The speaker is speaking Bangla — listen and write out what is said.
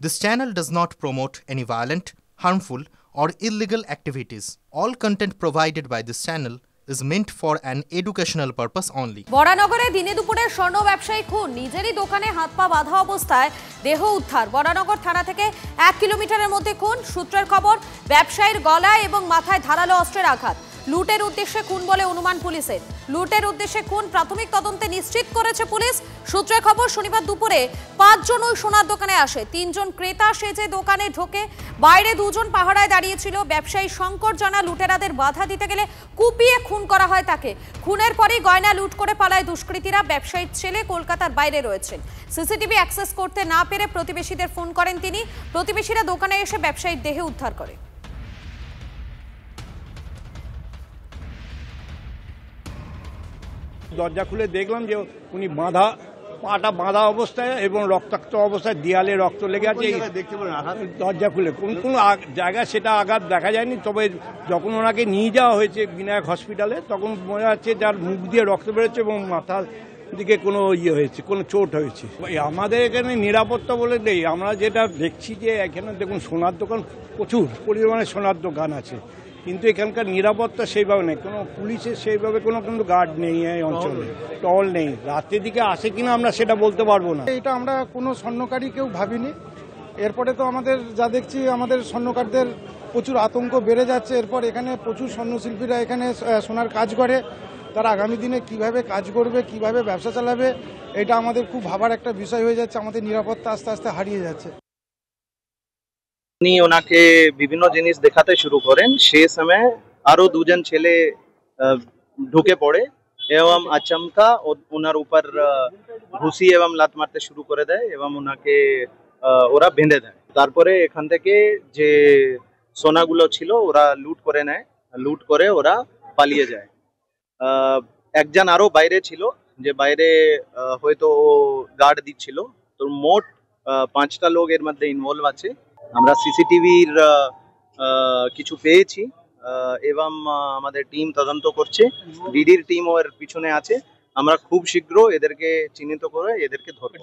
This channel does not promote any violent, harmful, or illegal activities. All content provided by this channel is meant for an educational purpose only. বরানগরে দিনে দুপুরে স্বর্ণ ব্যবসায়ী খুন, নিজেরই দোকানে হাত পা বাঁধা অবস্থায় দেহ উদ্ধার। বরানগর থানা থেকে 1 কিলোমিটারের মধ্যে খুন। সূত্রের খবর, ব্যবসায়ীর গলায় এবং মাথায় ধারালো অস্ত্রের আঘাত। লুটের উদ্দেশ্যে খুন বলে অনুমান পুলিশের। লুটের উদ্দেশ্যে খুন প্রাথমিক তদন্তে নিশ্চিত করেছে পুলিশ। সূত্রের খবর, শনিবার দুপুরে 5 জন ওই সোনার দোকানে আসে। 3 জন ক্রেতা সেজে দোকানে ঢোকে। বাইরে 2 জন পাহারায় দাঁড়িয়েছিল। ব্যবসায়ী শঙ্কর জানা লুটেরাদের বাধা দিতে গেলে কুপিয়ে খুন করা হয় তাকে। খুনের পরেই গয়না লুট করে পালায় দুষ্কৃতীরা। ব্যবসায়ীর ছেলে কলকাতার বাইরে রয়েছেন। সিসিটিভি অ্যাক্সেস করতে না পেরে প্রতিবেশীদের ফোন করেন তিনি। প্রতিবেশীরা দোকানে এসে ব্যবসায়ীর দেহ উদ্ধার করে। দরজা খুলে দেখলাম যে উনি পাটা বাঁধা অবস্থায় এবং রক্তাক্ত অবস্থায়, দেয়ালে রক্ত লেগে আছে। দরজা খুলে কোন জায়গায় সেটা আঘাত দেখা যায়নি, তবে যখন ওনাকে নিয়ে যাওয়া হয়েছে বিনায়ক হসপিটালে তখন মনে হচ্ছে যার মুখ দিয়ে রক্ত বেরোচ্ছে এবং মাথার দিকে কোনো হয়েছে, কোনো চোট হয়েছে। আমাদের এখানে নিরাপত্তা বলে নেই। আমরা যেটা দেখছি যে এখানে দেখুন সোনার দোকান, প্রচুর পরিমাণে সোনার দোকান আছে, কিন্তু এখানকার নিরাপত্তা সেইভাবে নেই। কোনো পুলিশের সেইভাবে কিন্তু গার্ড নেই এই অঞ্চলে, টহল নেই। রাতের দিকে আসে কিনা আমরা সেটা বলতে পারবো না। এটা আমরা কোনো স্বর্ণকারী কেউ ভাবিনি। এরপরে তো আমাদের যা দেখছি, আমাদের স্বর্ণকারদের প্রচুর আতঙ্ক বেড়ে যাচ্ছে। এরপর এখানে প্রচুর স্বর্ণশিল্পীরা এখানে সোনার কাজ করে। তারা আগামী দিনে কিভাবে কাজ করবে, কিভাবে ব্যবসা চালাবে, এটা আমাদের খুব ভাবার একটা বিষয় হয়ে যাচ্ছে। আমাদের নিরাপত্তা আস্তে আস্তে হারিয়ে যাচ্ছে। উনি ওনাকে বিভিন্ন জিনিস দেখাতে শুরু করেন। সেই সময় আরো 2 জন ছেলে ঢুকে পড়ে এবং আচমকা ওনার উপর ঘুষি এবং লাত মারতে শুরু করে দেয় এবং ওনাকে ওরা বেঁধে দেয়। তারপরে এখান থেকে যে সোনাগুলো ছিল ওরা লুট করে নেয়। লুট করে ওরা পালিয়ে যায়। একজন আরো বাইরে ছিল, যে বাইরে হয়তো ও গার্ড দিচ্ছিল। তো মোট 5টা লোক এর মধ্যে ইনভলভ আছে। আমরা সিসিটিভির কিছু পেয়েছি এবং আমাদের টিম তদন্ত করছে। ডিডির টিম ওর পিছনে আছে। আমরা খুব শীঘ্র এদেরকে চিহ্নিত করে এদেরকে ধরব।